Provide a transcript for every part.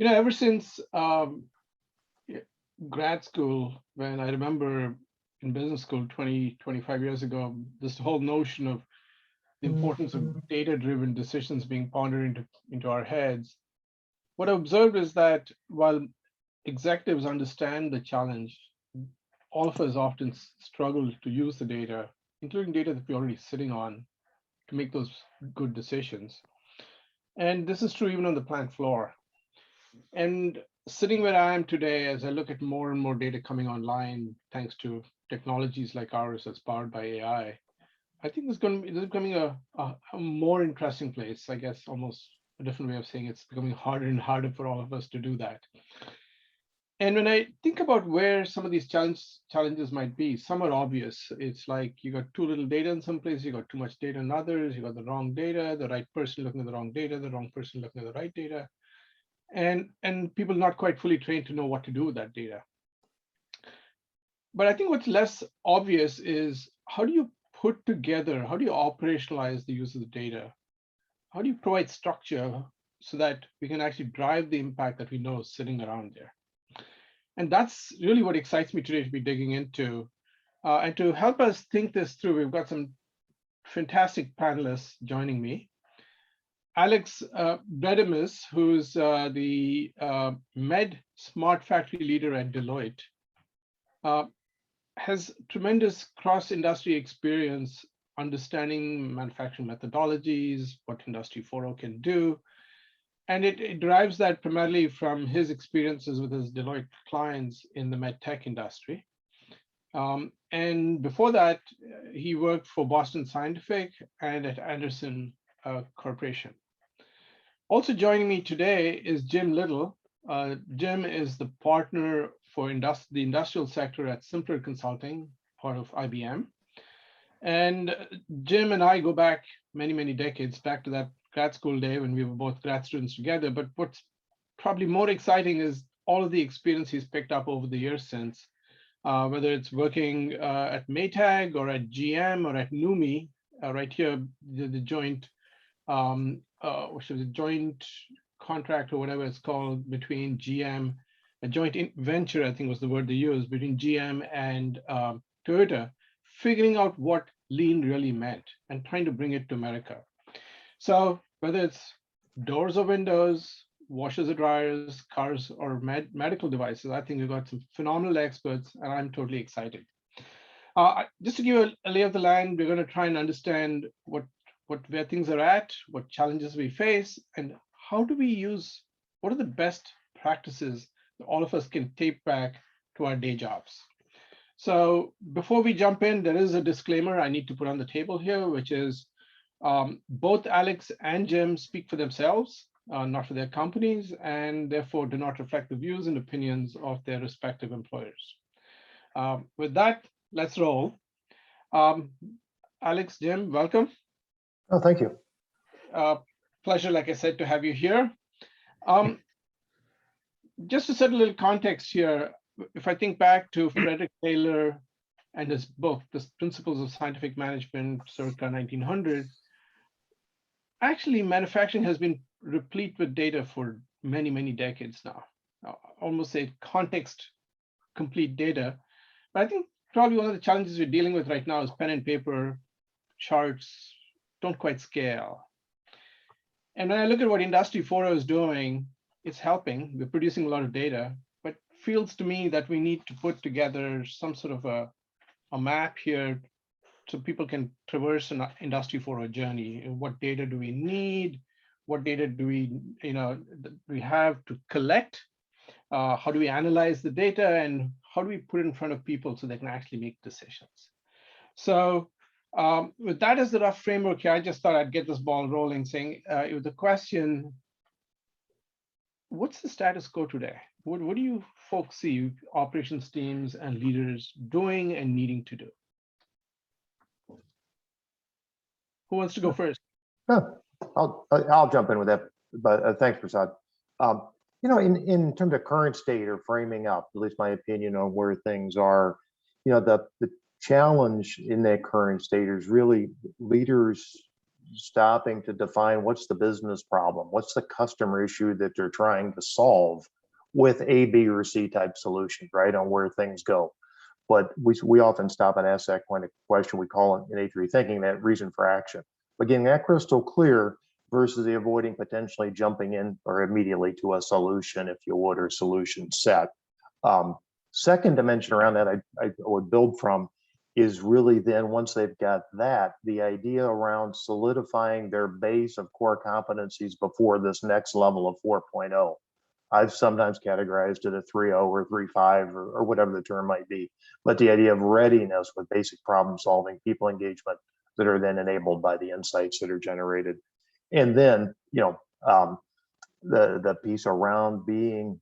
Ever since grad school, when I remember in business school 20, 25 years ago, this whole notion of the importance of data-driven decisions being pondered into our heads, what I observed is that while executives understand the challenge, all of us often struggle to use the data, including data that we're already sitting on, to make those good decisions. And this is true even on the plant floor. And sitting where I am today, as I look at more and more data coming online, thanks to technologies like ours that's powered by I think this is becoming a more interesting place. I guess almost a different way of saying it's becoming harder and harder for all of us to do that. And when I think about where some of these challenges might be, some are obvious. It's like you got too little data in some places, you got too much data in others, you got the wrong data, the right person looking at the wrong data, the wrong person looking at the right data, and people not quite fully trained to know what to do with that data. But I think what's less obvious is how do you put together, how do you operationalize the use of the data? How do you provide structure so that we can actually drive the impact that we know is sitting around there? And that's really what excites me today to be digging into. And to help us think this through, we've got some fantastic panelists joining me. Alex Bredemis, who's the Med Smart Factory leader at Deloitte, has tremendous cross-industry experience understanding manufacturing methodologies, what Industry 4.0 can do. And it derives that primarily from his experiences with his Deloitte clients in the med tech industry. And before that, he worked for Boston Scientific and at Anderson Corporation. Also joining me today is Jim Little. Jim is the partner for the industrial sector at Simpler Consulting, part of IBM. And Jim and I go back many, many decades, back to that grad school day when we were both grad students together. But what's probably more exciting is all of the experience he's picked up over the years since, whether it's working at Maytag or at GM or at NUMI, right here, the joint, which is a joint contract or whatever it's called between GM, a joint venture, I think was the word they used, between GM and Toyota, figuring out what lean really meant and trying to bring it to America. So whether it's doors or windows, washers or dryers, cars or medical devices, I think we've got some phenomenal experts and I'm totally excited. Just to give a lay of the land, we're going to try and understand where things are at, what challenges we face, and how do we use, what are the best practices that all of us can take back to our day jobs. So before we jump in, there is a disclaimer I need to put on the table here, which is both Alex and Jim speak for themselves, not for their companies, and therefore do not reflect the views and opinions of their respective employers. With that, let's roll. Alex, Jim, welcome. Oh, thank you. Pleasure, like I said, to have you here. Just to set a little context here, if I think back to Frederick Taylor and his book, The Principles of Scientific Management, circa 1900, actually manufacturing has been replete with data for many, many decades now. Almost say context complete data. But I think probably one of the challenges we're dealing with right now is pen and paper charts don't quite scale. And when I look at what Industry 4.0 is doing, it's helping. We're producing a lot of data, but feels to me that we need to put together some sort of a map here so people can traverse an Industry 4.0 journey. What data do we need? What data do we have to collect? How do we analyze the data, and how do we put it in front of people so they can actually make decisions? So with that as the rough framework here, I just thought I'd get this ball rolling, saying the question, what's the status quo today? What do you folks see operations teams and leaders doing and needing to do? Who wants to go first? I'll jump in with that, but thanks, Prasad. In terms of current state or framing up, at least my opinion on where things are, the challenge in that current state is really leaders stopping to define what's the business problem, what's the customer issue that they're trying to solve with A, B, or C type solutions, right, on where things go. But we often stop and ask that kind of question. We call it in A3 thinking that reason for action. But getting that crystal clear versus the avoiding potentially jumping in or immediately to a solution, if you would, or solution set. Second dimension around that I would build from is really then once they've got that, the idea around solidifying their base of core competencies before this next level of 4.0. I've sometimes categorized it a 3.0 or 3.5 or whatever the term might be. But the idea of readiness with basic problem solving, people engagement that are then enabled by the insights that are generated. And then, the piece around being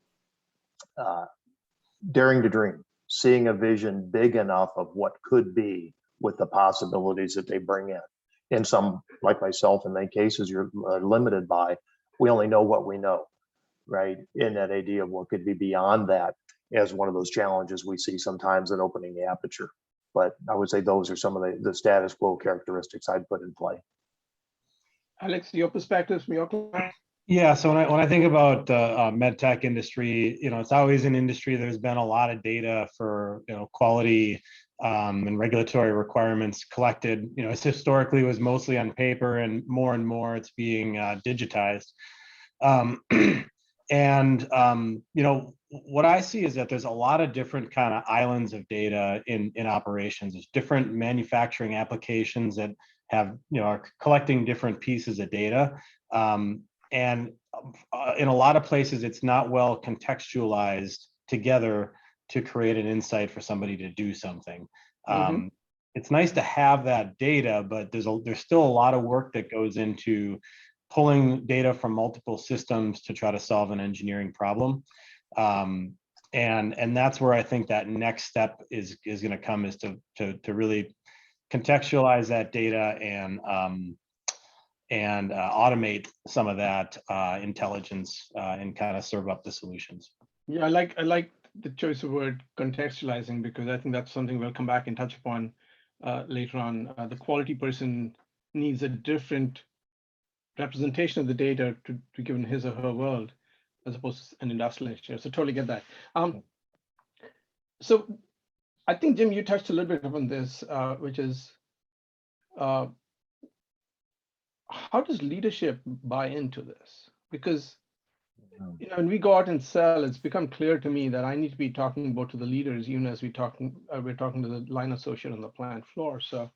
daring to dream, seeing a vision big enough of what could be with the possibilities that they bring in. And some, like myself, in many cases, you're limited by, we only know what we know, right? In that idea of what could be beyond that as one of those challenges we see sometimes in opening the aperture. But I would say those are some of the status quo characteristics I'd put in play. Alex, your perspectives from your clients? Yeah, so when I think about the med tech industry, it's always an industry. There's been a lot of data for quality and regulatory requirements collected. It's historically was mostly on paper, and more it's being digitized. What I see is that there's a lot of different kind of islands of data in operations. There's different manufacturing applications that have are collecting different pieces of data. And in a lot of places, it's not well contextualized together to create an insight for somebody to do something. It's nice to have that data, but there's still a lot of work that goes into pulling data from multiple systems to try to solve an engineering problem. And that's where I think that next step is going to come, is to really contextualize that data and automate some of that intelligence and kind of serve up the solutions. Yeah, I like the choice of word contextualizing, because I think that's something we'll come back and touch upon later on. The quality person needs a different representation of the data to given his or her world, as opposed to an industrial engineer. So totally get that. So I think, Jim, you touched a little bit upon this, which is how does leadership buy into this? Because when we go out and sell, it's become clear to me that I need to be talking both to the leaders, even as we're talking to the line associate on the plant floor. So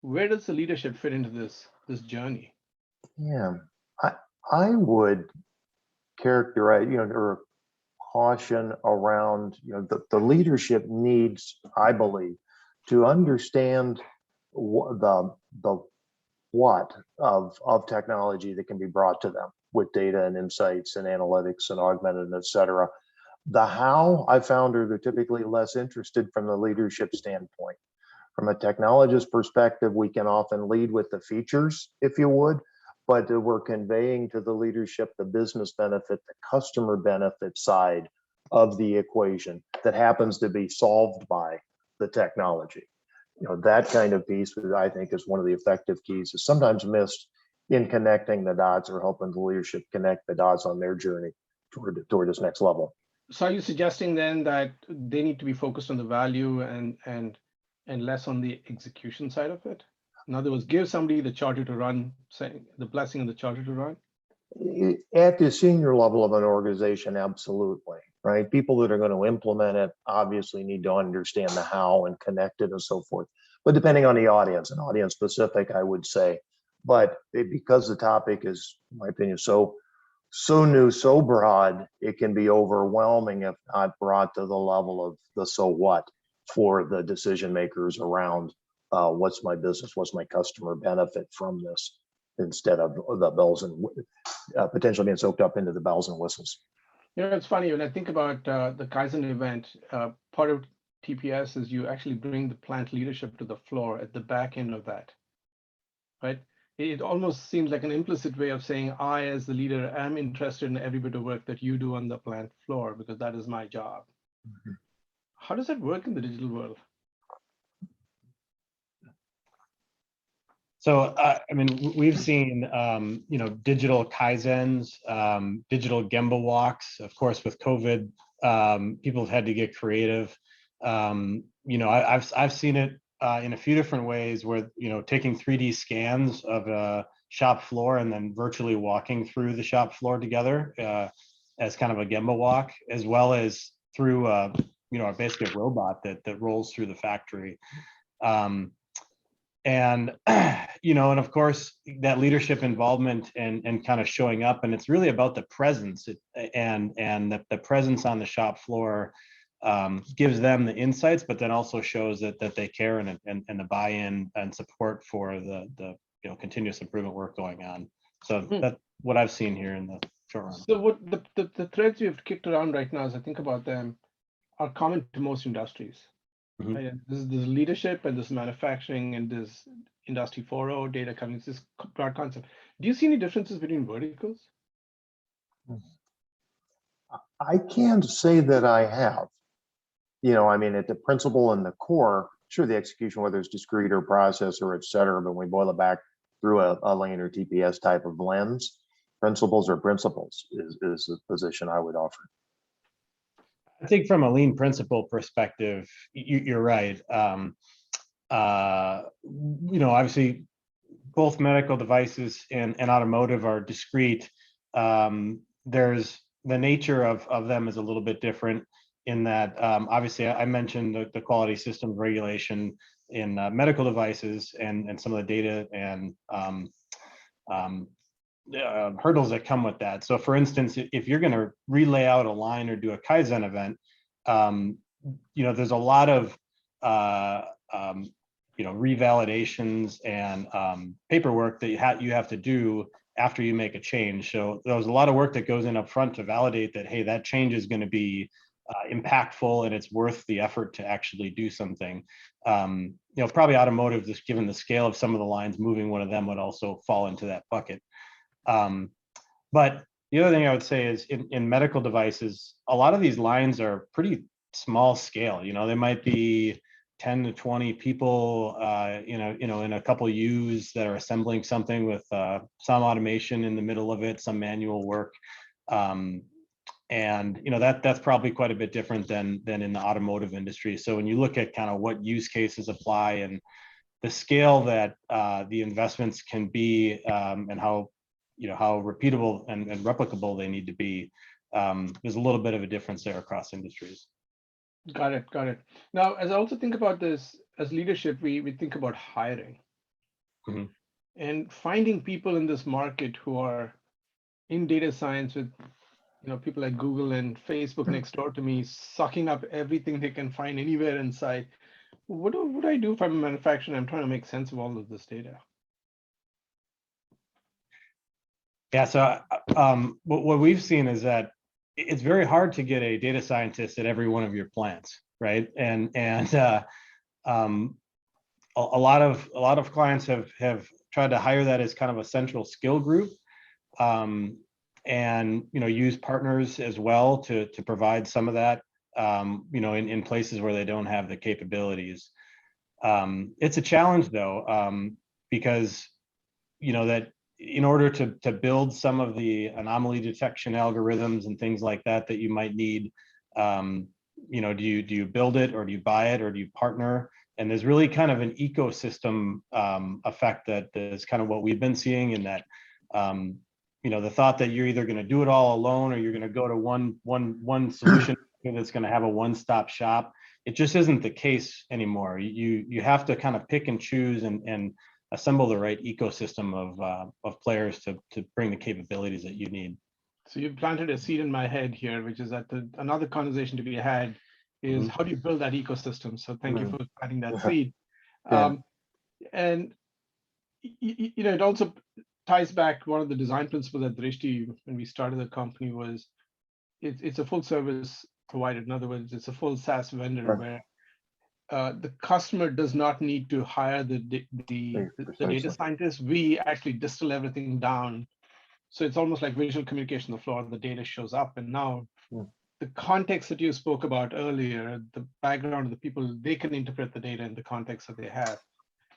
where does the leadership fit into this journey? Yeah, I would characterize, or caution around, the leadership needs, I believe, to understand the what of technology that can be brought to them with data and insights and analytics and augmented, et cetera. The how, I found, they're typically less interested from the leadership standpoint. From a technologist perspective, we can often lead with the features, if you would, but we're conveying to the leadership the business benefit, the customer benefit side of the equation that happens to be solved by the technology. That kind of piece, I think, is one of the effective keys, is sometimes missed in connecting the dots or helping the leadership connect the dots on their journey toward this next level. So are you suggesting then that they need to be focused on the value and less on the execution side of it? In other words, give somebody the charter to run, saying the blessing of the charter to run? At the senior level of an organization, absolutely, right? People that are going to implement it obviously need to understand the how and connect it and so forth. But depending on the audience, and audience specific, I would say. But because the topic is, in my opinion, so new, so broad, it can be overwhelming if not brought to the level of the so what for the decision makers around what's my business, what's my customer benefit from this, instead of the bells and potentially being soaked up into the bells and whistles. It's funny when I think about the Kaizen event, part of TPS is you actually bring the plant leadership to the floor at the back end of that, right? It almost seems like an implicit way of saying, I, as the leader, am interested in every bit of work that you do on the plant floor, because that is my job. Mm-hmm. How does that work in the digital world? So, I mean, we've seen, digital Kaizens, digital Gemba walks. Of course, with COVID, people have had to get creative. I've seen it in a few different ways where, taking 3D scans of a shop floor and then virtually walking through the shop floor together as kind of a Gemba walk, as well as through, basically a robot that rolls through the factory. And and of course that leadership involvement and kind of showing up, and it's really about the presence and the presence on the shop floor gives them the insights, but then also shows that they care and the buy-in and support for the continuous improvement work going on. So that's what I've seen here in the short run. So what the threads you've kicked around right now, as I think about them, are common to most industries. Mhm. Right? This leadership and this manufacturing and this industry 4.0 data coming, this broad concept. Do you see any differences between verticals? I can't say that I have. I mean, at the principle and the core, sure, the execution, whether it's discrete or processor, et cetera, but when we boil it back through a lane or TPS type of lens, principles are principles is the position I would offer. I think from a lean principle perspective, you're right. Obviously, both medical devices and automotive are discrete. There's the nature of them is a little bit different in that, obviously, I mentioned the quality systems regulation in medical devices and some of the data and hurdles that come with that. So for instance, if you're going to relay out a line or do a Kaizen event, there's a lot of revalidations and paperwork that you have to do after you make a change. So there's a lot of work that goes in up front to validate that, hey, that change is going to be impactful and it's worth the effort to actually do something. Probably automotive, just given the scale of some of the lines, moving one of them would also fall into that bucket. But the other thing I would say is in medical devices, a lot of these lines are pretty small scale. They might be 10 to 20 people, in a couple U's that are assembling something with some automation in the middle of it, some manual work. That's probably quite a bit different than in the automotive industry. So when you look at kind of what use cases apply and the scale that the investments can be, and how repeatable and replicable they need to be, there's a little bit of a difference there across industries. Got it. Now, as I also think about this as leadership, we think about hiring. Mm-hmm. And finding people in this market who are in data science with people like Google and Facebook next door to me, sucking up everything they can find anywhere inside. What do I do if I'm a manufacturer? I'm trying to make sense of all of this data. Yeah, so what we've seen is that it's very hard to get a data scientist at every one of your plants, right? And a lot of clients have tried to hire that as kind of a central skill group, and use partners as well to provide some of that, in places where they don't have the capabilities. It's a challenge though, because that in order to build some of the anomaly detection algorithms and things like that you might need, do you build it or do you buy it or do you partner? And there's really kind of an ecosystem effect that is kind of what we've been seeing in that, the thought that you're either going to do it all alone or you're going to go to one solution that's going to have a one-stop shop. It just isn't the case anymore. You have to kind of pick and choose and assemble the right ecosystem of players to bring the capabilities that you need. So you planted a seed in my head here, which is that another conversation to be had is how do you build that ecosystem? So thank you for planting that seed. Yeah. And it also ties back one of the design principles at Drishti when we started the company was it's a full service provider. In other words, it's a full SaaS vendor where the customer does not need to hire the data scientist. We actually distill everything down. So it's almost like visual communication on the floor. The data shows up. And now the context that you spoke about earlier, the background of the people, they can interpret the data in the context that they have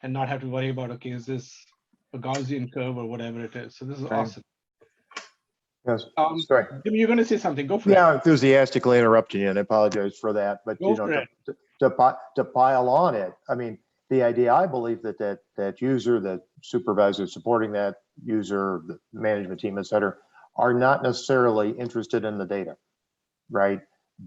and not have to worry about, okay, is this a Gaussian curve or whatever it is. So this is awesome. Yes, sorry. Jim, you're going to say something. Go for it. Yeah, enthusiastically interrupting you, and I apologize for that. But Go for it. to pile on it, I mean, the idea, I believe that user, that supervisor supporting that user, the management team, et cetera, are not necessarily interested in the data, right?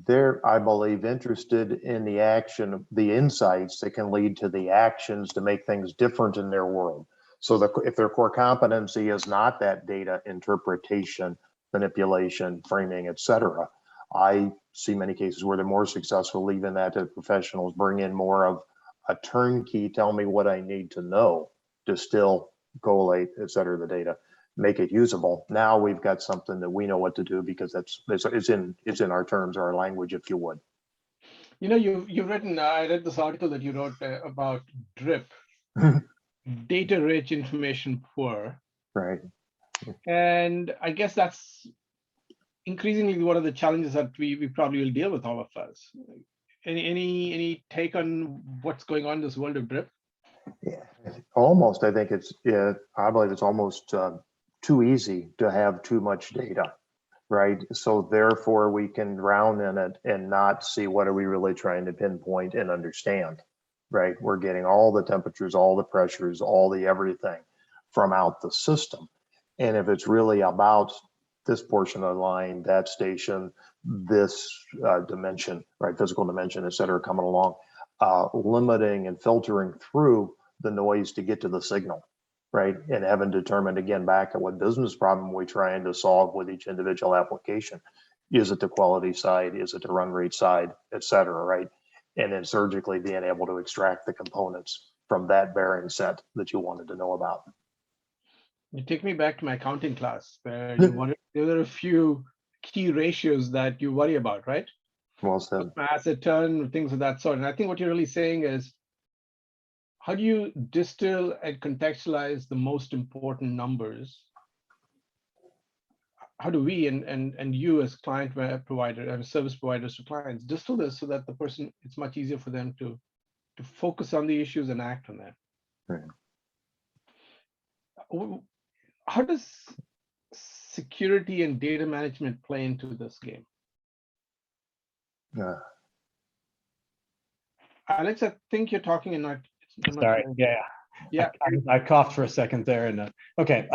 They're, I believe, interested in the action, the insights that can lead to the actions to make things different in their world. So if their core competency is not that data interpretation, manipulation, framing, et cetera, I see many cases where they're more successful leaving that to professionals, bring in more of a turnkey, tell me what I need to know, distill, collate, et cetera, the data, make it usable. Now we've got something that we know what to do because it's in our terms, our language, if you would. You know, you've written, I read this article that you wrote about DRIP, data-rich, information poor. Right. And I guess that's increasingly one of the challenges that we probably will deal with, all of us. Any take on what's going on in this world of DRIP? Yeah, almost. I think I believe it's almost too easy to have too much data, right? So therefore we can drown in it and not see what are we really trying to pinpoint and understand, right? We're getting all the temperatures, all the pressures, all the everything from out the system. And if it's really about this portion of the line, that station, this dimension, right, physical dimension, et cetera, coming along, limiting and filtering through the noise to get to the signal, right? And having determined, again, back at what business problem we're trying to solve with each individual application. Is it the quality side? Is it the run rate side, et cetera, right? And then surgically being able to extract the components from that bearing set that you wanted to know about. You take me back to my accounting class where there are a few key ratios that you worry about, right? Well said. Asset turn, things of that sort. And I think what you're really saying is, how do you distill and contextualize the most important numbers? How do we and you as client provider and service providers to clients distill this so that the person, it's much easier for them to focus on the issues and act on that? Right. How does security and data management play into this game? Alex, I think you're talking and not. Sorry. Yeah. I coughed for a second there. And okay.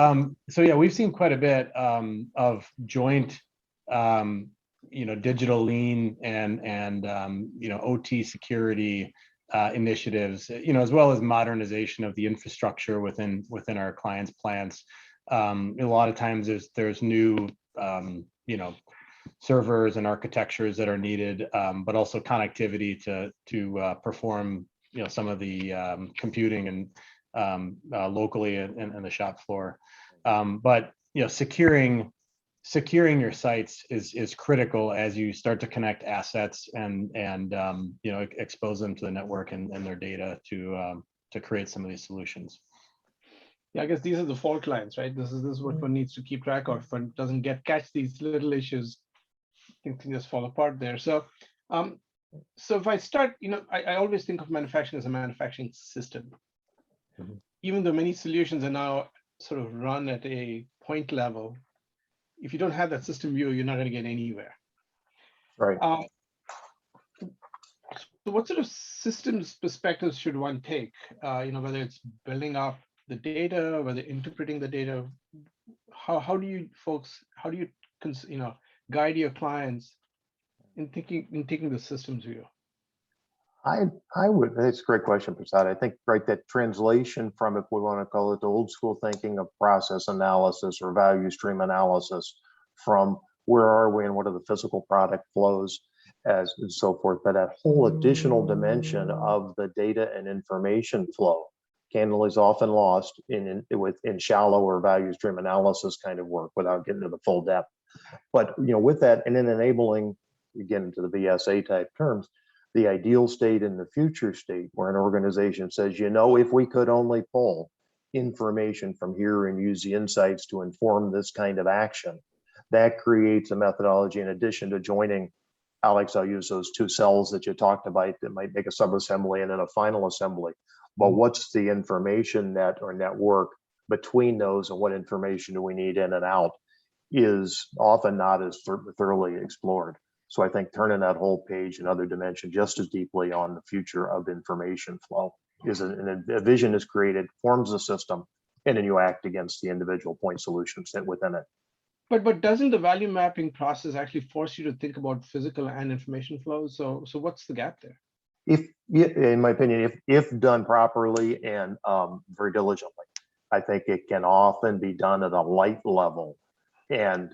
So yeah, we've seen quite a bit of joint, digital lean and OT security initiatives, as well as modernization of the infrastructure within our clients' plants. A lot of times there's new, servers and architectures that are needed, but also connectivity to perform, some of the computing and locally and the shop floor. But securing your sites is critical as you start to connect assets and expose them to the network and their data to create some of these solutions. Yeah, I guess these are the fault lines, right? This is what one needs to keep track of. If one doesn't catch these little issues, things just fall apart there. So, so if I start, I always think of manufacturing as a manufacturing system. Mm-hmm. Even though many solutions are now sort of run at a point level, if you don't have that system view, you're not going to get anywhere. Right. So what sort of systems perspectives should one take? Whether it's building up the data, whether interpreting the data, how do you guide your clients in taking the systems view? I would, it's a great question, Prasad. I think, right, that translation from, if we want to call it the old school thinking of process analysis or value stream analysis, from where are we and what are the physical product flows and so forth, but that whole additional dimension of the data and information flow candidly is often lost in shallow or value stream analysis kind of work without getting to the full depth. But with that, and then enabling, again, into the VSA type terms, the ideal state and the future state, where an organization says, if we could only pull information from here and use the insights to inform this kind of action, that creates a methodology in addition to joining, Alex, I'll use those two cells that you talked about that might make a subassembly and then a final assembly. But what's the information net or network between those and what information do we need in and out is often not as thoroughly explored. So I think turning that whole page another dimension just as deeply on the future of information flow is a vision is created, forms a system, and then you act against the individual point solutions that within it. But doesn't the value mapping process actually force you to think about physical and information flows? So what's the gap there? If, in my opinion, if done properly and very diligently, I think it can often be done at a light level, and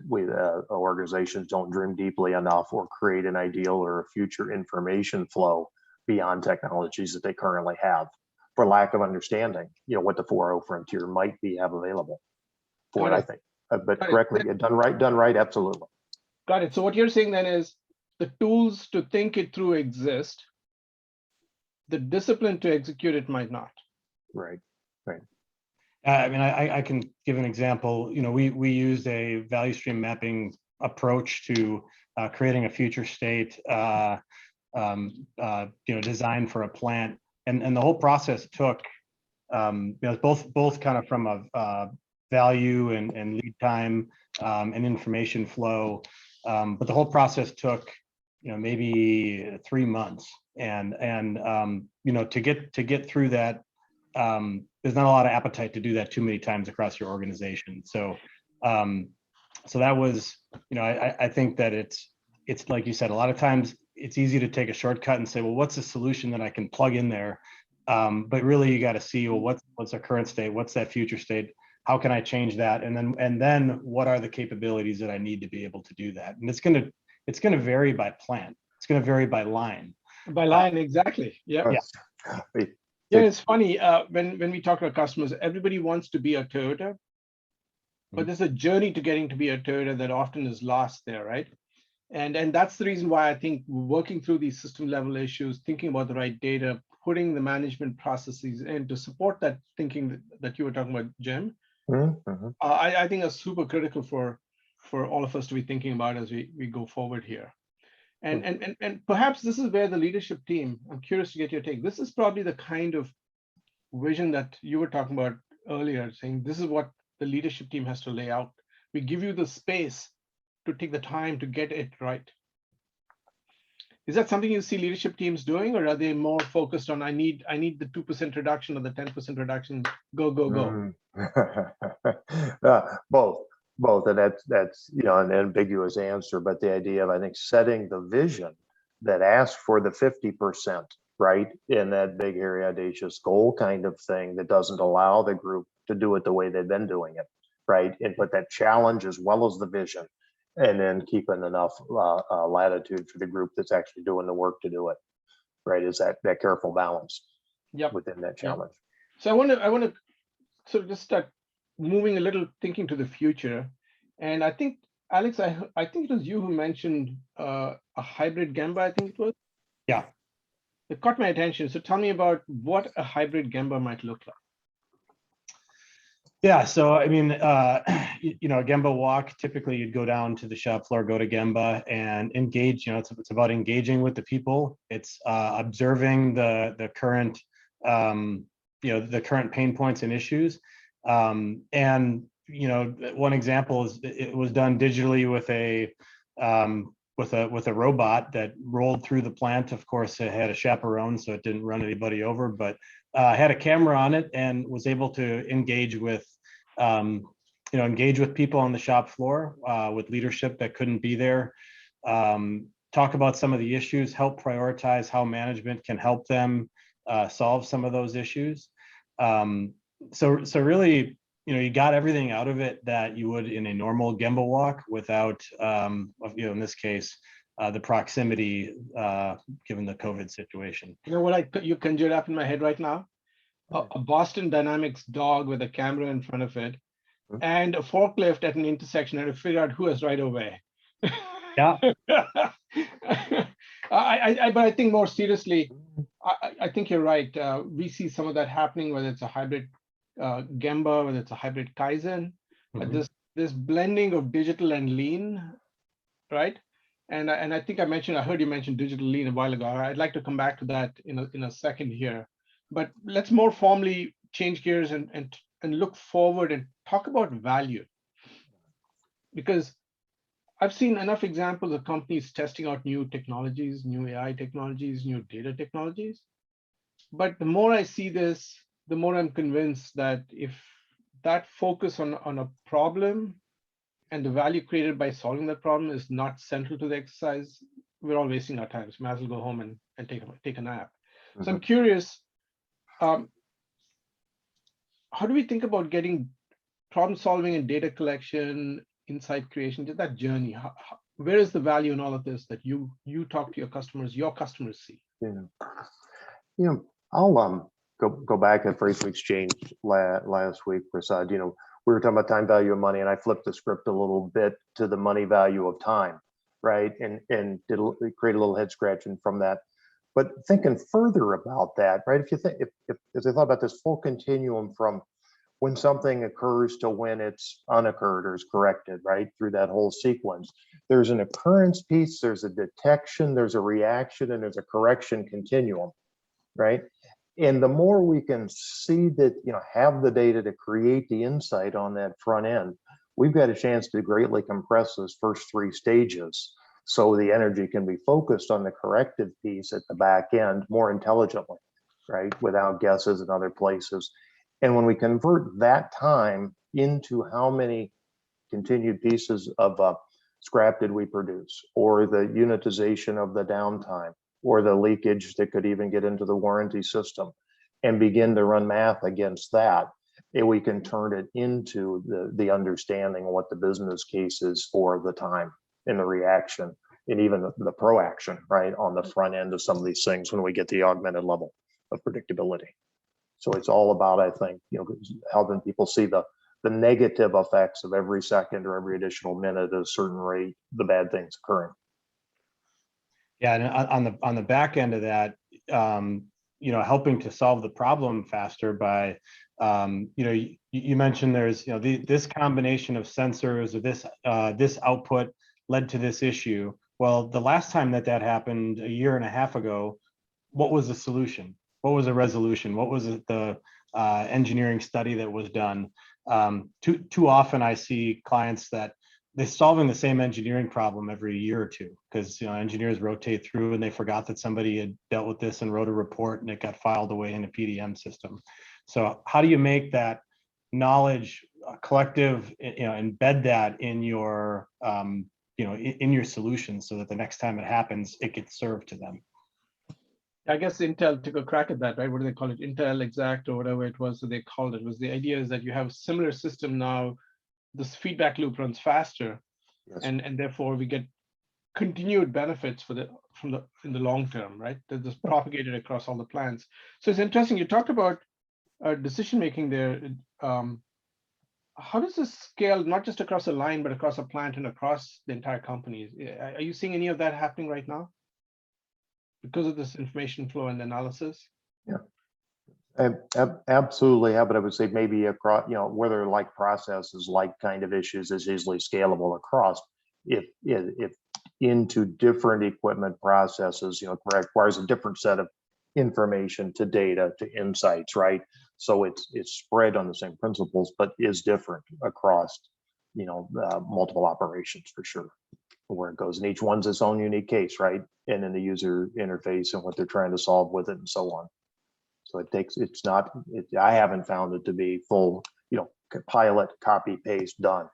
organizations don't dream deeply enough or create an ideal or a future information flow beyond technologies that they currently have, for lack of understanding, what the 4.0 frontier might have available for it. I think, but correctly done right, absolutely. Got it. So what you're saying then is the tools to think it through exist. The discipline to execute it might not. Right. I mean, I can give an example. We used a value stream mapping approach to creating a future state, design for a plant, and the whole process took, both kind of from a value and lead time and information flow, but the whole process took, maybe 3 months, and to get through that. There's not a lot of appetite to do that too many times across your organization. So that was, I think that it's like you said, a lot of times it's easy to take a shortcut and say, well, what's the solution that I can plug in there? But really you got to see, well, what's our current state? What's that future state? How can I change that? And then what are the capabilities that I need to be able to do that? And it's going to vary by plant. It's going to vary by line. By line, exactly. Yeah. Yeah, it's funny, when we talk to our customers, everybody wants to be a Toyota, but there's a journey to getting to be a Toyota that often is lost there, right? And that's the reason why I think working through these system level issues, thinking about the right data, putting the management processes in to support that thinking that you were talking about, Jim, I think are super critical for all of us to be thinking about as we go forward here. And perhaps this is where the leadership team, I'm curious to get your take. This is probably the kind of vision that you were talking about earlier, saying this is what the leadership team has to lay out. We give you the space to take the time to get it right. Is that something you see leadership teams doing, or are they more focused on I need the 2% reduction or the 10% reduction? Go. Both, and that's an ambiguous answer, but the idea of, I think, setting the vision that asks for the 50%, right, in that big, hairy, audacious goal kind of thing that doesn't allow the group to do it the way they've been doing it, right, and put that challenge as well as the vision, and then keeping enough latitude for the group that's actually doing the work to do it, right, is that careful balance within that challenge. So I want to sort of just start moving a little, thinking to the future. And I think, Alex, I think it was you who mentioned a hybrid Gemba, I think it was. Yeah. It caught my attention. So tell me about what a hybrid Gemba might look like. Yeah, so I mean, a Gemba walk, typically you'd go down to the shop floor, go to Gemba and engage, it's about engaging with the people. It's observing the current, the current pain points and issues. And one example is it was done digitally with a robot that rolled through the plant. Of course, it had a chaperone, so it didn't run anybody over, but had a camera on it and was able to engage with people on the shop floor, with leadership that couldn't be there, talk about some of the issues, help prioritize how management can help them solve some of those issues. So really, you got everything out of it that you would in a normal Gemba walk without, in this case, the proximity, given the COVID situation. You know what you conjured up in my head right now? A Boston Dynamics dog with a camera in front of it and a forklift at an intersection and to figure out who has right of way. Yeah. But I think more seriously, I think you're right. We see some of that happening, whether it's a hybrid Gemba, whether it's a hybrid Kaizen, this blending of digital and lean, right? And I think I heard you mention digital lean a while ago. I'd like to come back to that in a second here. But let's more formally change gears and and look forward and talk about value. Because I've seen enough examples of companies testing out new technologies, new AI technologies, new data technologies. But the more I see this, the more I'm convinced that if that focus on a problem and the value created by solving that problem is not central to the exercise, we're all wasting our time. So might as well go home and take a nap. So I'm curious, um, how do we think about getting problem solving and data collection, insight creation, just that journey? Where is the value in all of this that you talk to your customers see? Yeah. I'll go back to the phrase we exchanged last week, Prasad. We were talking about time value of money, and I flipped the script a little bit to the money value of time, right? And did create a little head scratching from that. But thinking further about that, right? If you think, if I thought about this full continuum from when something occurs to when it's unoccurred or is corrected, right? Through that whole sequence, there's an occurrence piece, there's a detection, there's a reaction, and there's a correction continuum, right? And the more we can see that, have the data to create the insight on that front end, we've got a chance to greatly compress those first three stages. So the energy can be focused on the corrective piece at the back end more intelligently, right? Without guesses in other places. And when we convert that time into how many continued pieces of scrap did we produce, or the unitization of the downtime, or the leakage that could even get into the warranty system, and begin to run math against that, and we can turn it into the understanding of what the business case is for the time and the reaction, and even the proaction, right, on the front end of some of these things when we get the augmented level of predictability. So it's all about, I think, helping people see the negative effects of every second or every additional minute at a certain rate, the bad things occurring. Yeah, and on the back end of that, helping to solve the problem faster by, you mentioned there's, this combination of sensors or this output led to this issue. Well, the last time that happened a year and a half ago, what was the solution? What was the resolution? What was the engineering study that was done? Too often I see clients that they're solving the same engineering problem every year or two, because engineers rotate through and they forgot that somebody had dealt with this and wrote a report and it got filed away in a PDM system. So how do you make that knowledge collective, embed that in your in your solution so that the next time it happens, it gets served to them? I guess Intel took a crack at that, right? What do they call it? Intel Exact or whatever it was that they called it. Was the idea is that you have a similar system now, this feedback loop runs faster, yes, and therefore we get continued benefits in the long term, right? That is propagated across all the plants. So it's interesting. You talked about decision making there. How does this scale not just across a line, but across a plant and across the entire company? Are you seeing any of that happening right now because of this information flow and analysis? Yeah, absolutely. Yeah, but I would say maybe across, whether like processes, like kind of issues is easily scalable across. If into different equipment processes, requires a different set of information to data to insights, right? So it's spread on the same principles, but is different across, multiple operations for sure, where it goes, and each one's its own unique case, right? And in the user interface and what they're trying to solve with it and so on. So I haven't found it to be full, pilot, copy, paste, done.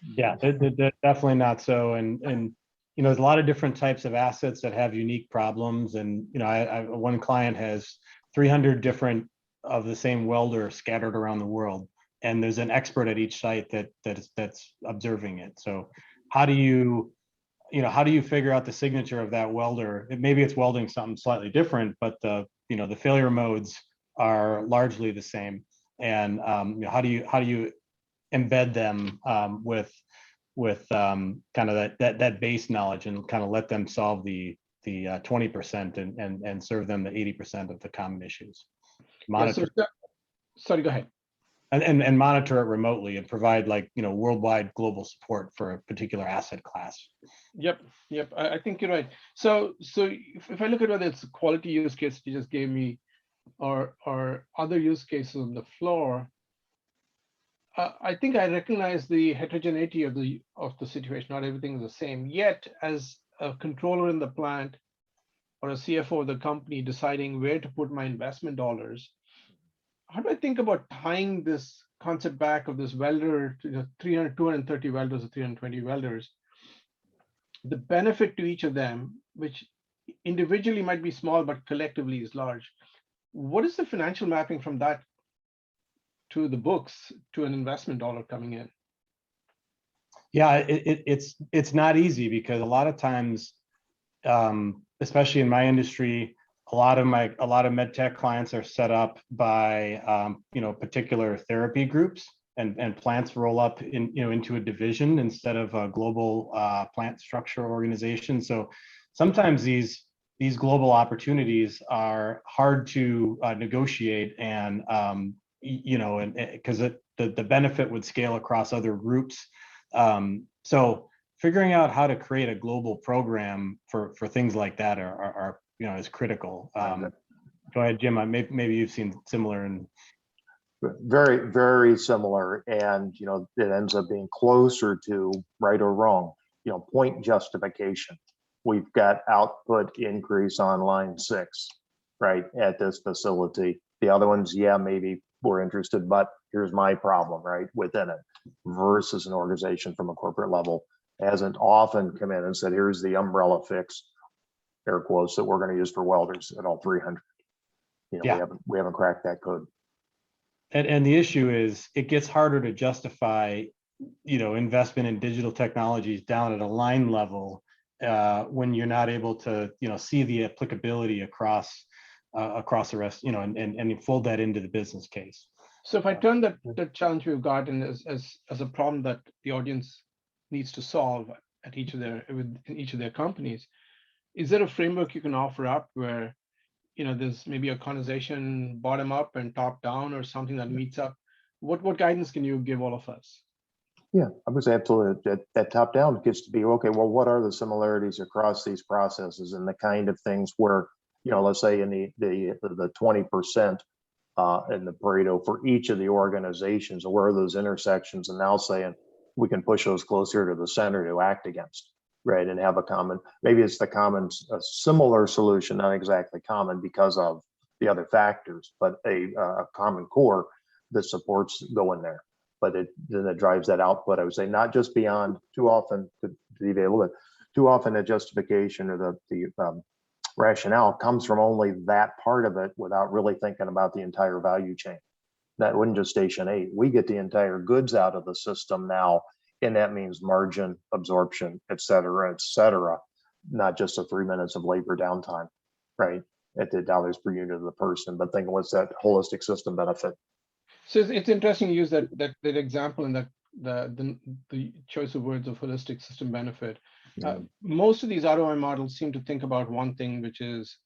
Yeah, they're definitely not so. And there's a lot of different types of assets that have unique problems. And, one client has 300 different of the same welder scattered around the world. And there's an expert at each site that's observing it. So how do you figure out the signature of that welder? Maybe it's welding something slightly different, but the failure modes are largely the same. And how do you embed them with kind of that base knowledge and kind of let them solve the 20% and serve them the 80% of the common issues? Monitor. Yeah, sorry, go ahead. And monitor it remotely and provide worldwide global support for a particular asset class. Yep. I think you're right. So if I look at whether it's a quality use case you just gave me, or other use cases on the floor, I think I recognize the heterogeneity of the situation. Not everything is the same. Yet, as a controller in the plant or a CFO of the company deciding where to put my investment dollars, how do I think about tying this concept back of this welder to 230 welders or 320 welders, the benefit to each of them, which individually might be small, but collectively is large. What is the financial mapping from that to the books to an investment dollar coming in? Yeah, it's not easy because a lot of times, especially in my industry, a lot of med tech clients are set up by particular therapy groups, and plants roll up into a division instead of a global plant structure organization. So sometimes these global opportunities are hard to negotiate, and because the benefit would scale across other groups. So figuring out how to create a global program for things like that are is critical. Go ahead, Jim. Maybe you've seen similar. And very, very similar, and it ends up being closer to right or wrong. Point justification. We've got output increase on line 6, right, at this facility. The other ones, yeah, maybe we're interested, but here's my problem, right, within it. Versus an organization from a corporate level hasn't often come in and said, here's the umbrella fix, air quotes, that we're going to use for welders at all 300. Yeah. We haven't cracked that code. And the issue is it gets harder to justify, investment in digital technologies down at a line level when you're not able to, see the applicability across the rest, and fold that into the business case. So if I turn the challenge we've got in as a problem that the audience needs to solve at in each of their companies, is there a framework you can offer up where there's maybe a conversation bottom up and top down, or something that meets up? What guidance can you give all of us? Yeah, I would say absolutely. That top down gets to be, okay, well, what are the similarities across these processes, and the kind of things where, let's say in the 20% in the Pareto for each of the organizations, where are those intersections, and now saying we can push those closer to the center to act against, right, and have a common, maybe it's a similar solution, not exactly common because of the other factors, but a common core that supports going there. But then it drives that output. I would say not just beyond too often to be able to, too often a justification or the rationale comes from only that part of it without really thinking about the entire value chain. That wouldn't just station 8. We get the entire goods out of the system now, and that means margin, absorption, et cetera, not just the 3 minutes of labor downtime, right, at the dollars per unit of the person, but think what's that holistic system benefit. So it's interesting to use that example and that the choice of words of holistic system benefit. Most of these ROI models seem to think about one thing, which is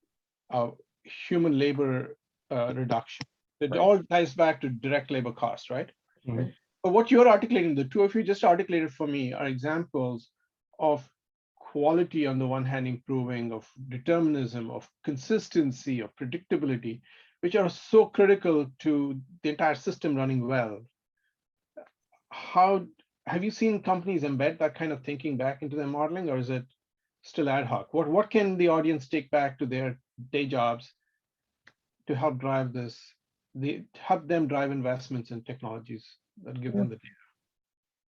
human labor reduction. It Right. all ties back to direct labor costs, right? Mm-hmm. But what you're articulating, the two of you just articulated for me, are examples of quality on the one hand improving, of determinism, of consistency, of predictability, which are so critical to the entire system running well. How have you seen companies embed that kind of thinking back into their modeling, or is it still ad hoc? What can the audience take back to their day jobs to help drive this, help them drive investments in technologies that give them the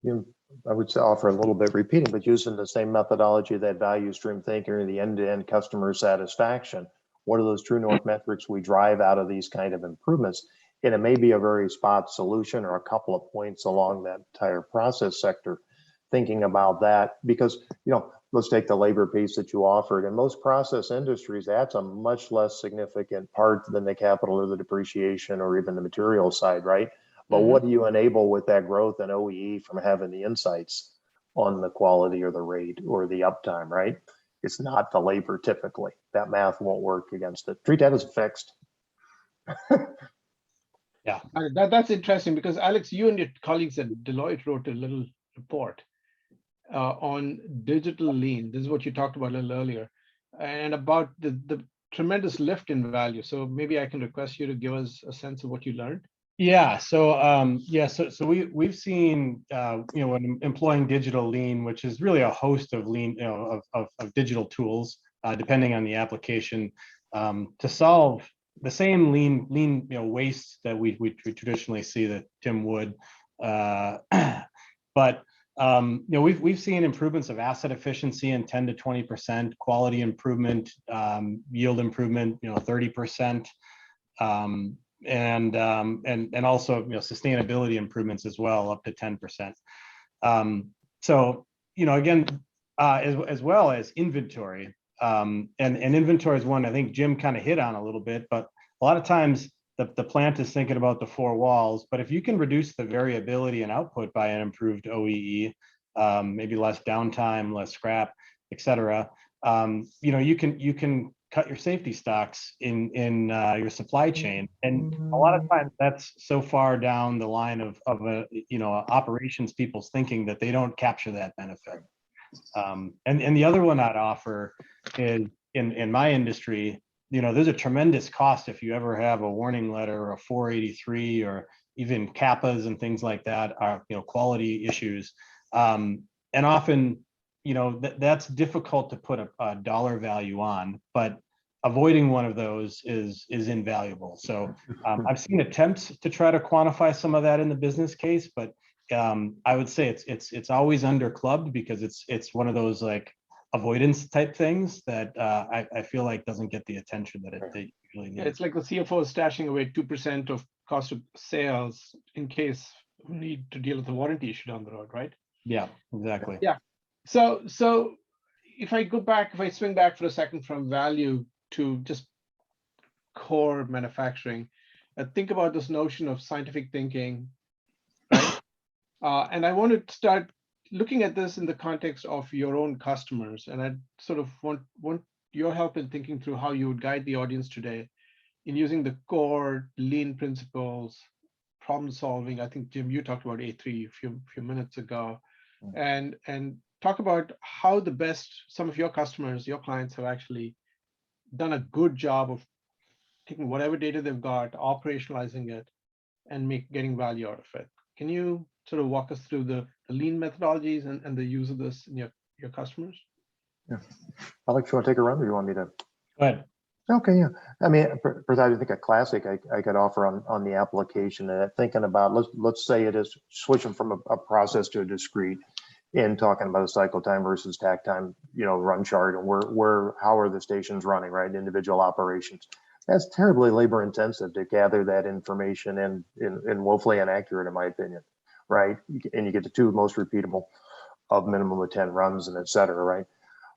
data? I would say offer a little bit repeating, but using the same methodology, that value stream thinking, or the end-to-end customer satisfaction. What are those true north metrics we drive out of these kind of improvements? And it may be a very spot solution or a couple of points along that entire process sector, thinking about that, because, let's take the labor piece that you offered. In most process industries, that's a much less significant part than the capital or the depreciation or even the material side, right? But what do you enable with that growth and OEE from having the insights on the quality or the rate or the uptime, right? It's not the labor typically. That math won't work against it. Treat that as fixed. Yeah. That's interesting, because Alex, you and your colleagues at Deloitte wrote a little report on digital lean. This is what you talked about a little earlier, and about the tremendous lift in value. So maybe I can request you to give us a sense of what you learned. Yeah. So we've seen when employing digital lean, which is really a host of lean, of digital tools, depending on the application, to solve the same lean waste that we traditionally see that Tim would, but we've seen improvements of asset efficiency in 10 to 20%, quality improvement, yield improvement, 30%. And also sustainability improvements as well, up to 10%. So again, as well as inventory, and inventory is one I think Jim kind of hit on a little bit, but a lot of times the plant is thinking about the four walls, but if you can reduce the variability in output by an improved OEE, maybe less downtime, less scrap, et cetera, you can cut your safety stocks in your supply chain, and a lot of times that's so far down the line of operations people's thinking that they don't capture that benefit. And the other one I'd offer is in my industry, there's a tremendous cost if you ever have a warning letter or a 483 or even CAPAs and things like that are quality issues, and often that's difficult to put a dollar value on, but avoiding one of those is invaluable. So I've seen attempts to try to quantify some of that in the business case, but I would say it's always under clubbed because it's one of those like avoidance type things that I feel like doesn't get the attention that it usually needs. Yeah, it's like the CFO is stashing away 2% of cost of sales in case we need to deal with the warranty issue down the road, right? Yeah, exactly. Yeah. So if I swing back for a second from value to just core manufacturing, think about this notion of scientific thinking, right? And I want to start looking at this in the context of your own customers. And I sort of want your help in thinking through how you would guide the audience today in using the core lean principles, problem solving. I think, Jim, you talked about A3 a few minutes ago, and talk about how some of your customers, your clients have actually done a good job of taking whatever data they've got, operationalizing it, and getting value out of it. Can you sort of walk us through the lean methodologies and the use of this in your customers? Yeah. Alex, you want to take a run or you want me to? Go ahead. Okay, yeah. I mean, I think a classic I could offer on the application, thinking about, let's say it is switching from a process to a discrete, and talking about a cycle time versus takt time, run chart, and how are the stations running, right? Individual operations. That's terribly labor intensive to gather that information and woefully inaccurate, in my opinion, right? And you get the two most repeatable of minimum of 10 runs and et cetera, right?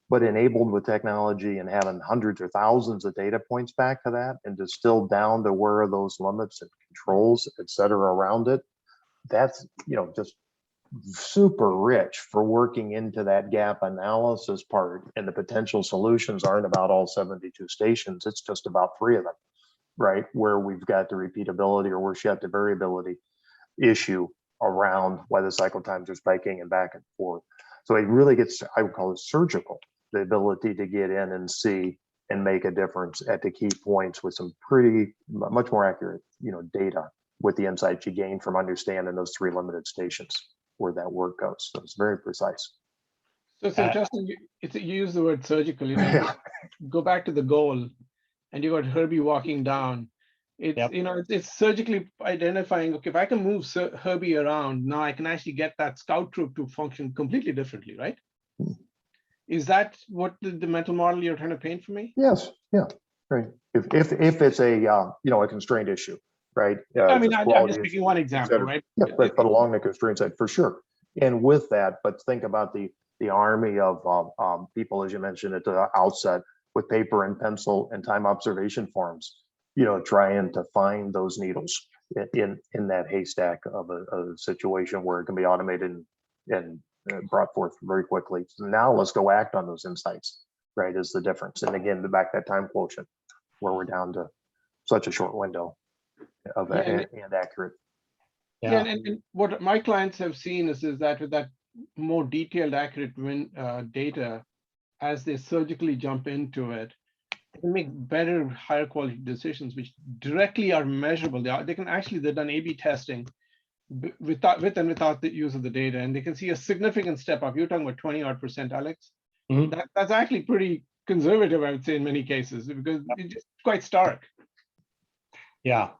But enabled with technology and having hundreds or thousands of data points back to that and distilled down to where are those limits and controls, et cetera, around it, that's, just super rich for working into that gap analysis part. And the potential solutions aren't about all 72 stations. It's just about 3 of them, right? Where we've got the repeatability or we're shut the variability issue around why the cycle times are spiking and back and forth. So it really gets, I would call it surgical, the ability to get in and see and make a difference at the key points with some much more accurate, data with the insights you gain from understanding those 3 limited stations where that work goes. So it's very precise. So Justin, you use the word surgical. Go back to the goal, and you got Herbie walking down. It's it's surgically identifying. Okay, if I can move Herbie around, now I can actually get that scout troop to function completely differently, right? Is that what the mental model you're trying to paint for me? Yes. Yeah. Right. If it's a a constrained issue, right? I mean, I'm just picking one example, right? Yeah, but along the constraint side for sure. And with that, but think about the army of people, as you mentioned at the outset, with paper and pencil and time observation forms, trying to find those needles in that haystack of a situation where it can be automated and brought forth very quickly. So now let's go act on those insights, right? Is the difference. And again, back that time quotient where we're down to such a short window of and accurate. Yeah, and what my clients have seen is that with that more detailed, accurate data, as they surgically jump into it, they can make better, higher quality decisions, which directly are measurable. They can actually, they've done A/B testing with and without the use of the data, and they can see a significant step up. You're talking about 20% odd, Alex. Mhm. That's actually pretty conservative, I would say, in many cases, because it's just quite stark. Yeah,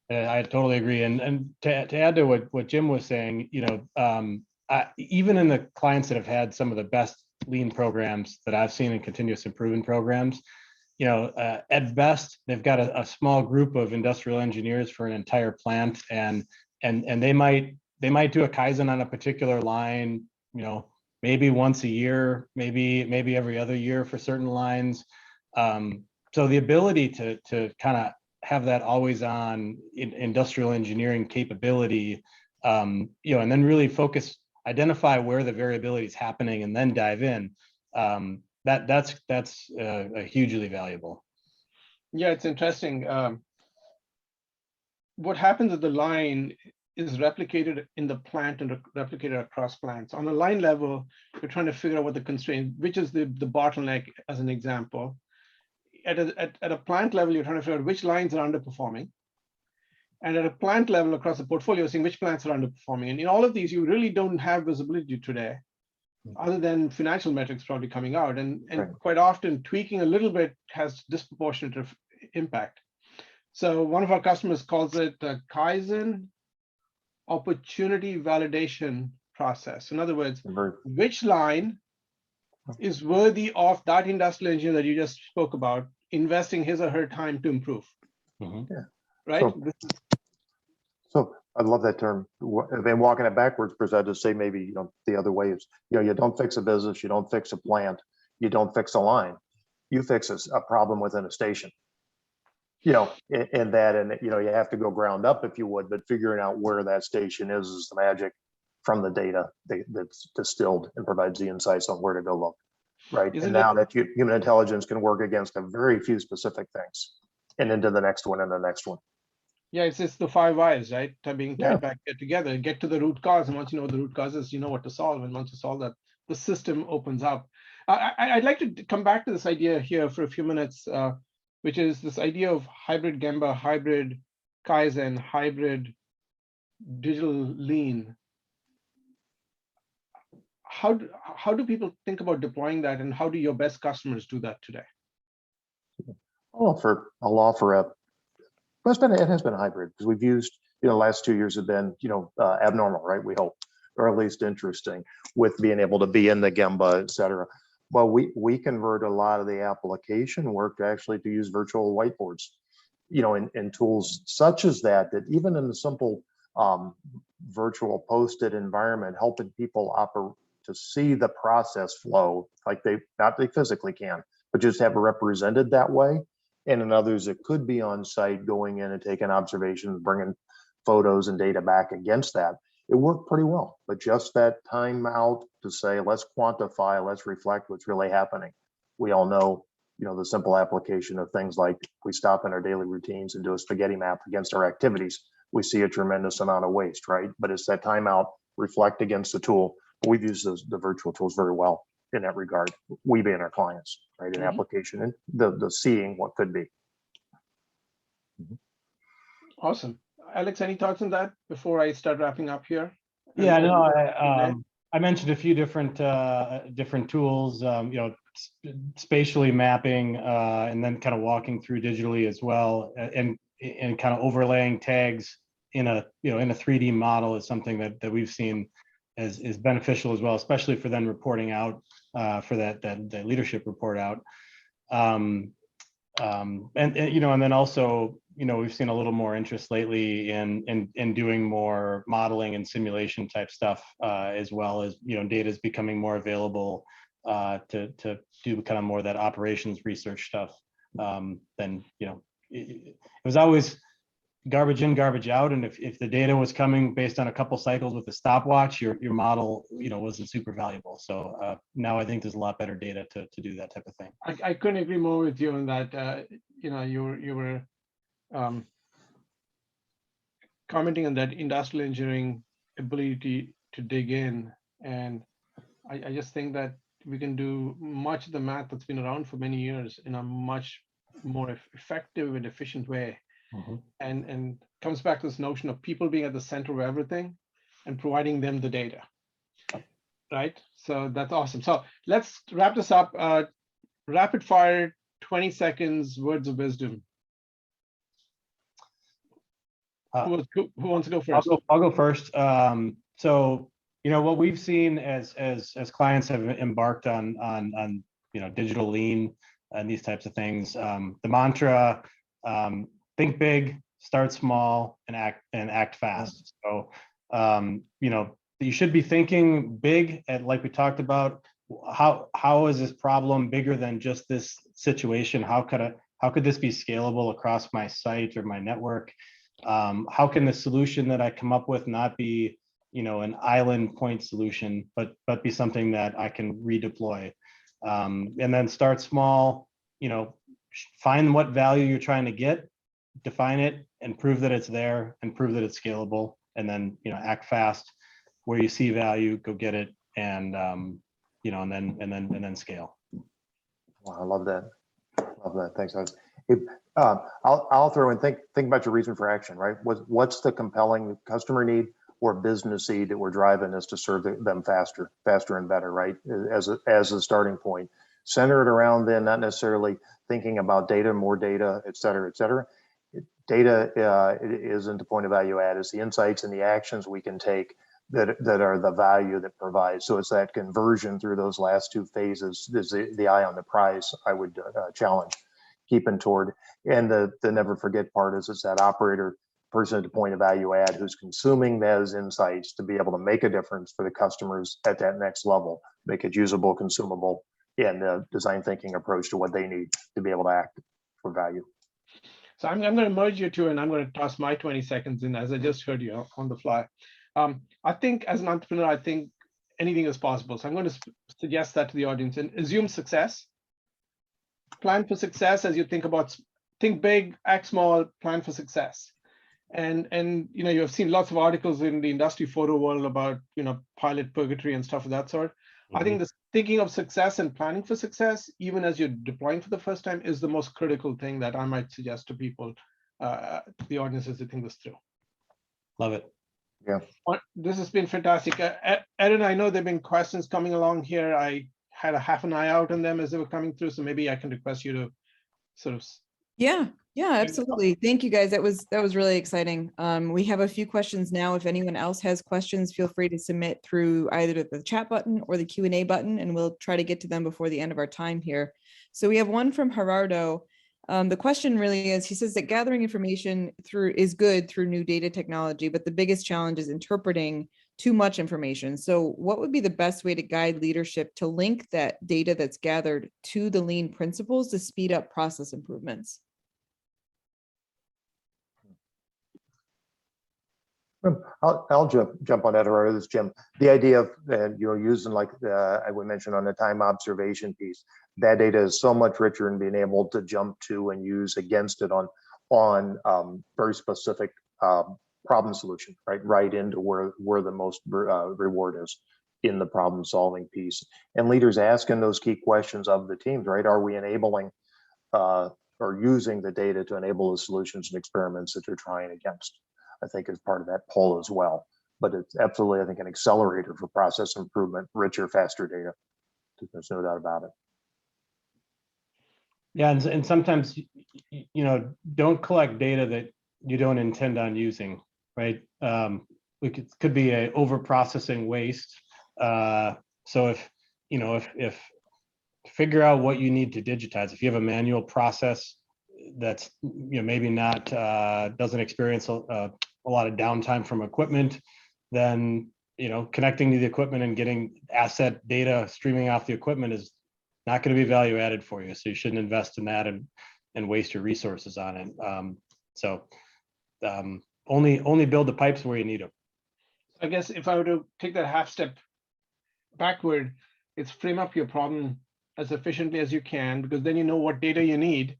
I totally agree. And to add to what Jim was saying, even in the clients that have had some of the best lean programs that I've seen in continuous improvement programs, at best they've got a small group of industrial engineers for an entire plant, and they might do a Kaizen on a particular line, maybe once a year, maybe every other year for certain lines. So the ability to kind of have that always on industrial engineering capability, and then really identify where the variability is happening and then dive in. That's hugely valuable. Yeah, it's interesting. What happens at the line is replicated in the plant and replicated across plants. On a line level, you're trying to figure out what the constraint, which is the bottleneck, as an example. At a plant level, you're trying to figure out which lines are underperforming. And at a plant level across the portfolio, seeing which plants are underperforming. And in all of these, you really don't have visibility today, other than financial metrics probably coming out. And Right. quite often, tweaking a little bit has disproportionate impact. So one of our customers calls it a Kaizen opportunity validation process. In other words, which line is worthy of that industrial engineer that you just spoke about investing his or her time to improve? Mhm. Yeah. Right? So I love that term. Then walking it backwards, because I just say maybe the other way is you don't fix a business, you don't fix a plant, you don't fix a line, you fix a problem within a station. In that, and you have to go ground up if you would, but figuring out where that station is the magic from the data that's distilled and provides the insights on where to go look. Right. Isn't and now that human intelligence can work against a very few specific things and into the next one and the next one. Yeah, it's the 5 whys, right? Being tied Yeah. back together, get to the root cause. And once you know what the root cause is, you know what to solve. And once you solve that, the system opens up. I'd like to come back to this idea here for a few minutes, which is this idea of hybrid Gemba, hybrid Kaizen, hybrid digital lean. How do people think about deploying that, and how do your best customers do that today? I'll offer a. It has been a hybrid, because we've used the last 2 years have been abnormal, right? We hope, or at least interesting, with being able to be in the Gemba, et cetera. Well, we convert a lot of the application work to use virtual whiteboards, in tools such as that even in the simple virtual posted environment, helping people to see the process flow like they physically can, but just have it represented that way. And in others, it could be on site, going in and taking observations, bringing photos and data back against that. It worked pretty well, but just that time out to say, let's quantify, let's reflect what's really happening. We all know, the simple application of things like we stop in our daily routines and do a spaghetti map against our activities. We see a tremendous amount of waste, right? But it's that time out, reflect against the tool. We've used the virtual tools very well in that regard, we being our clients, right? An application and the seeing what could be. Awesome. Alex, any thoughts on that before I start wrapping up here? Yeah, no, I mentioned a few different tools, spatially mapping, and then kind of walking through digitally as well, and kind of overlaying tags in a 3D model is something that we've seen is beneficial as well, especially for then reporting out, for that leadership report out. And then also, we've seen a little more interest lately in doing more modeling and simulation type stuff, as well as, data is becoming more available to do kind of more of that operations research stuff. Then, it was always garbage in, garbage out. And if the data was coming based on a couple cycles with a stopwatch, your model, wasn't super valuable. So now I think there's a lot better data to do that type of thing. I couldn't agree more with you on that. You were commenting on that industrial engineering ability to dig in. And I just think that we can do much of the math that's been around for many years in a much more effective and efficient way. And comes back to this notion of people being at the center of everything and providing them the data. Right? So that's awesome. So let's wrap this up. Rapid fire, 20 seconds, words of wisdom. Who wants to go first? I'll go first. So, what we've seen as clients have embarked on digital lean and these types of things, the mantra, think big, start small, and act fast. So, you should be thinking big, and like we talked about, how is this problem bigger than just this situation? How could this be scalable across my site or my network? How can the solution that I come up with not be, an island point solution, but be something that I can redeploy? And then start small, find what value you're trying to get, define it, and prove that it's there, and prove that it's scalable, and then, act fast. Where you see value, go get it, and and then scale. Wow, I love that. Love that. Thanks, guys. I'll throw in, think about your reason for action, right? What's the compelling customer need or business need that we're driving us to serve them faster and better, right? As a starting point. Center it around then, not necessarily thinking about data, more data, et cetera, et cetera. Data isn't the point of value add. It's the insights and the actions we can take that are the value that provides. So it's that conversion through those last two phases is the eye on the prize I would challenge keeping toward. And the never forget part is it's that operator person at the point of value add who's consuming those insights to be able to make a difference for the customers at that next level, make it usable, consumable, and the design thinking approach to what they need to be able to act for value. So I'm going to merge you two, and I'm going to toss my 20 seconds in as I just heard you on the fly. I think as an entrepreneur, I think anything is possible. So I'm going to suggest that to the audience and assume success. Plan for success as you think big, act small, plan for success. And you have seen lots of articles in the industry photo world about pilot purgatory and stuff of that sort. I think this thinking of success and planning for success, even as you're deploying for the first time, is the most critical thing that I might suggest to people, to the audience, as they think this through. Love it. Yeah. This has been fantastic. Erin, I know there have been questions coming along here. I had a half an eye out on them as they were coming through, so maybe I can request you to sort of. Yeah, absolutely. Thank you, guys. That was really exciting. We have a few questions now. If anyone else has questions, feel free to submit through either the chat button or the Q&A button, and we'll try to get to them before the end of our time here. So we have one from Gerardo. The question really is, he says that gathering information is good through new data technology, but the biggest challenge is interpreting too much information. So what would be the best way to guide leadership to link that data that's gathered to the lean principles to speed up process improvements? I'll jump on that, or this, Jim. The idea of using, like we mentioned on the time observation piece, that data is so much richer in being able to jump to and use against it on very specific problem solution, right into where the most reward is in the problem solving piece. And leaders asking those key questions of the teams, right? Are we enabling or using the data to enable the solutions and experiments that you're trying against? I think is part of that poll as well. But it's absolutely, I think, an accelerator for process improvement, richer, faster data. There's no doubt about it. Yeah, and sometimes, don't collect data that you don't intend on using, right? It could be a over processing waste. So if figure out what you need to digitize. If you have a manual process that's maybe not doesn't experience a lot of downtime from equipment, then connecting to the equipment and getting asset data streaming off the equipment is not going to be value added for you. So you shouldn't invest in that and waste your resources on it. Only build the pipes where you need them. I guess if I were to take that half step backward, it's frame up your problem as efficiently as you can, because then you know what data you need,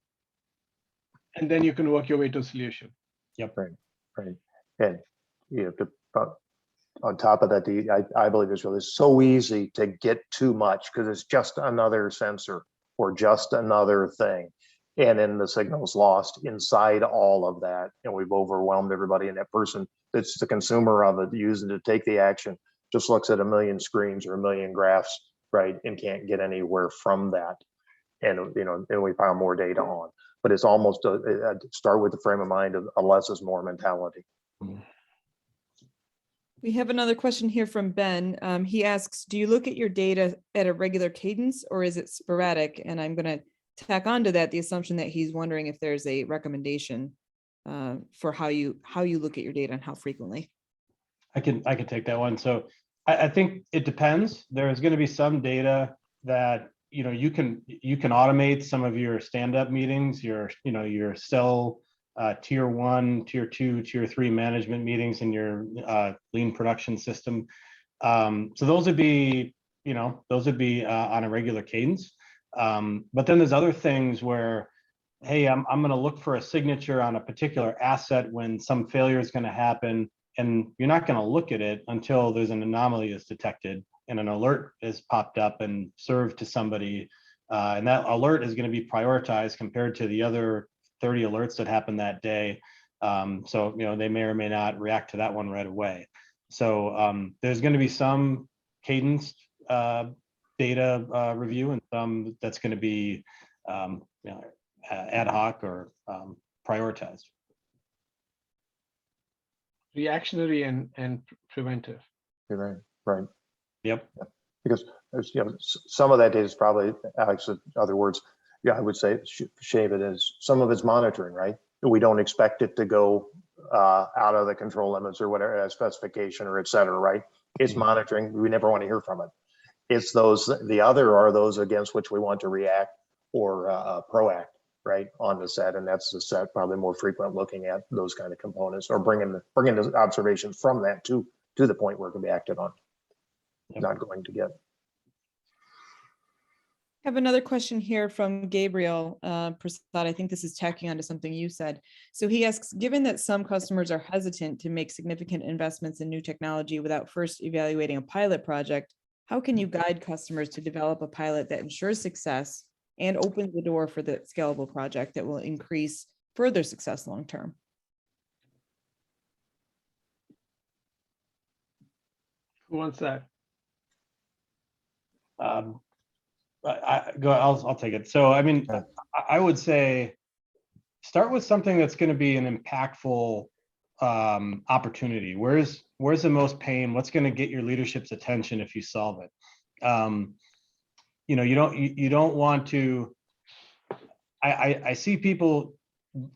and then you can work your way to a solution. Yep. Right. And you have to on top of that, I believe it's really so easy to get too much because it's just another sensor or just another thing. And then the signal's lost inside all of that. And we've overwhelmed everybody. And that person that's the consumer of it, using to take the action, just looks at a million screens or a million graphs, right? And can't get anywhere from that. And, and we pile more data on. But it's almost start with the frame of mind of a less is more mentality. We have another question here from Ben. He asks, do you look at your data at a regular cadence or is it sporadic? And I'm going to tack onto that the assumption that he's wondering if there's a recommendation for how you look at your data and how frequently. I can take that one. So I think it depends. There's going to be some data that you can automate some of your stand-up meetings, your cell tier 1, tier 2, tier 3 management meetings in your lean production system. So those would be on a regular cadence. But then there's other things where, hey, I'm going to look for a signature on a particular asset when some failure is going to happen, and you're not going to look at it until there's an anomaly is detected and an alert is popped up and served to somebody, and that alert is going to be prioritized compared to the other 30 alerts that happened that day. So they may or may not react to that one right away. So there's going to be some cadence data review and some that's going to be ad hoc or prioritized. Reactionary and preventive. You're right. Yep. Because some of that data is probably, Alex, in other words, I would say shave it as some of it's monitoring, right? We don't expect it to go out of the control limits or whatever specification or et cetera, right? It's monitoring. We never want to hear from it. It's the other are those against which we want to react or proact, right, on the set. And that's the set probably more frequent looking at those kind of components or bringing the observations from that to the point where it can be acted on. Yep. Not going to get. I have another question here from Gabriel Prasad. I think this is tacking onto something you said. So he asks, given that some customers are hesitant to make significant investments in new technology without first evaluating a pilot project, how can you guide customers to develop a pilot that ensures success and opens the door for the scalable project that will increase further success long term? Who wants that? I'll take it. So, I mean, I would say start with something that's going to be an impactful opportunity. Where's the most pain? What's going to get your leadership's attention if you solve it? You don't want to. I see people.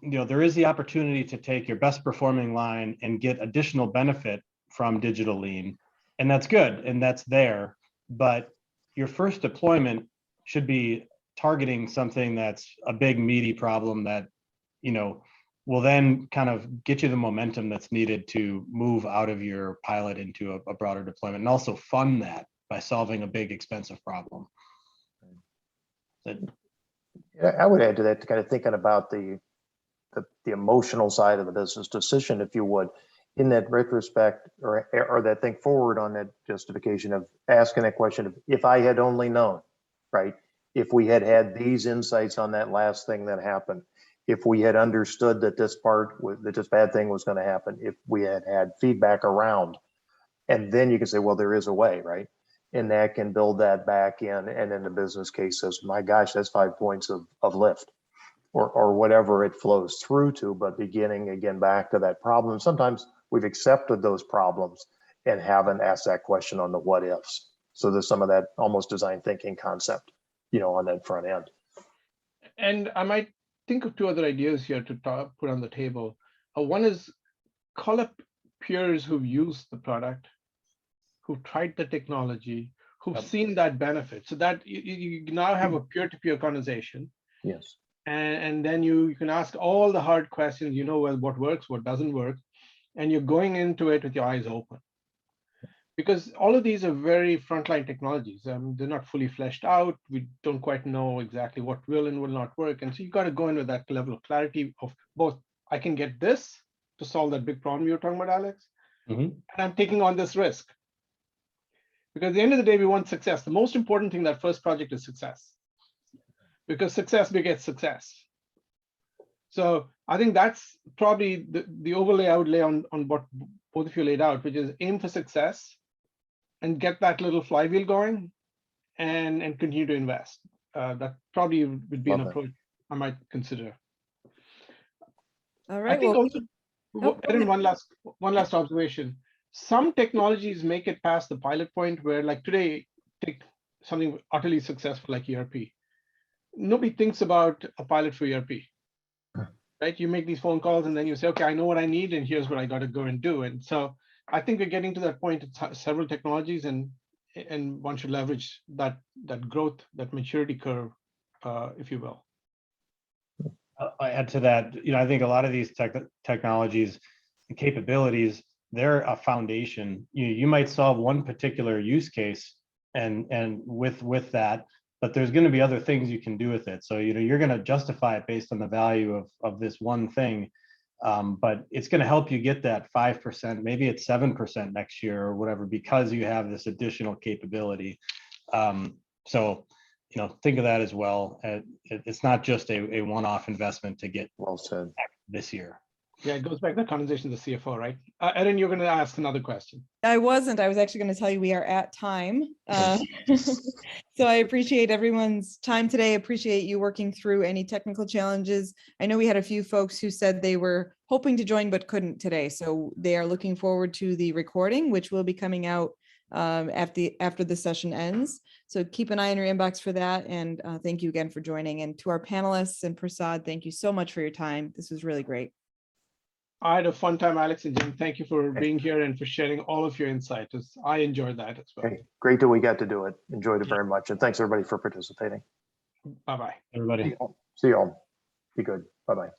There is the opportunity to take your best performing line and get additional benefit from digital lean, and that's good, and that's there. But your first deployment should be targeting something that's a big meaty problem that will then kind of get you the momentum that's needed to move out of your pilot into a broader deployment, and also fund that by solving a big expensive problem. I would add to that, kind of thinking about the emotional side of the business decision, if you would, in that retrospect or that think forward on that justification of asking that question of, if I had only known, right? If we had had these insights on that last thing that happened, if we had understood that this bad thing was going to happen, if we had had feedback around, and then you can say, well, there is a way, right? And that can build that back in, and then the business case says, my gosh, that's 5 points of lift, or whatever it flows through to. But beginning again back to that problem, sometimes we've accepted those problems and haven't asked that question on the what ifs. So there's some of that almost design thinking concept, on that front end. And I might think of two other ideas here to put on the table. One is call up peers who've used the product, who've tried the technology, who've seen that benefit, so that you now have a peer-to-peer conversation. Yes. And then you can ask all the hard questions, well, what works, what doesn't work, and you're going into it with your eyes open. Because all of these are very frontline technologies. They're not fully fleshed out. We don't quite know exactly what will and will not work. And so you got to go in with that level of clarity of both, I can get this to solve that big problem you were talking about, Alex, Mhm. and I'm taking on this risk. Because at the end of the day, we want success. The most important thing that first project is success, because success begets success. So I think that's probably the overlay I would lay on what both of you laid out, which is aim for success and get that little flywheel going and continue to invest. That probably would be an Love it. approach I might consider. All I right. think Well, also, go Erin, ahead. one last observation. Some technologies make it past the pilot point where, like today, take something utterly successful like ERP. Nobody thinks about a pilot for ERP, right? You make these phone calls and then you say, okay, I know what I need and here's what I got to go and do. And so I think we're getting to that point at several technologies, and one should leverage that growth, that maturity curve, if you will. I add to that, I think a lot of these technologies and capabilities, they're a foundation. You might solve one particular use case and with that, but there's going to be other things you can do with it. So, you're going to justify it based on the value of this one thing. But it's going to help you get that 5%, maybe it's 7% next year or whatever, because you have this additional capability. So, think of that as well. It's not just a one-off investment to get Well said. this year. Yeah, it goes back to the conversation with the CFO, right? Erin, you're going to ask another question. I wasn't. I was actually going to tell you we are at time. So I appreciate everyone's time today. Appreciate you working through any technical challenges. I know we had a few folks who said they were hoping to join but couldn't today. So they are looking forward to the recording, which will be coming out after the session ends. So keep an eye on your inbox for that. And thank you again for joining. And to our panelists and Prasad, thank you so much for your time. This was really great. I had a fun time, Alex and Jim. Thank you for being here and for sharing all of your insights. I enjoyed that as well. Hey, great that we got to do it. Enjoyed it very much. And thanks everybody for participating. Bye-bye. Everybody. See you all. Be good. Bye-bye.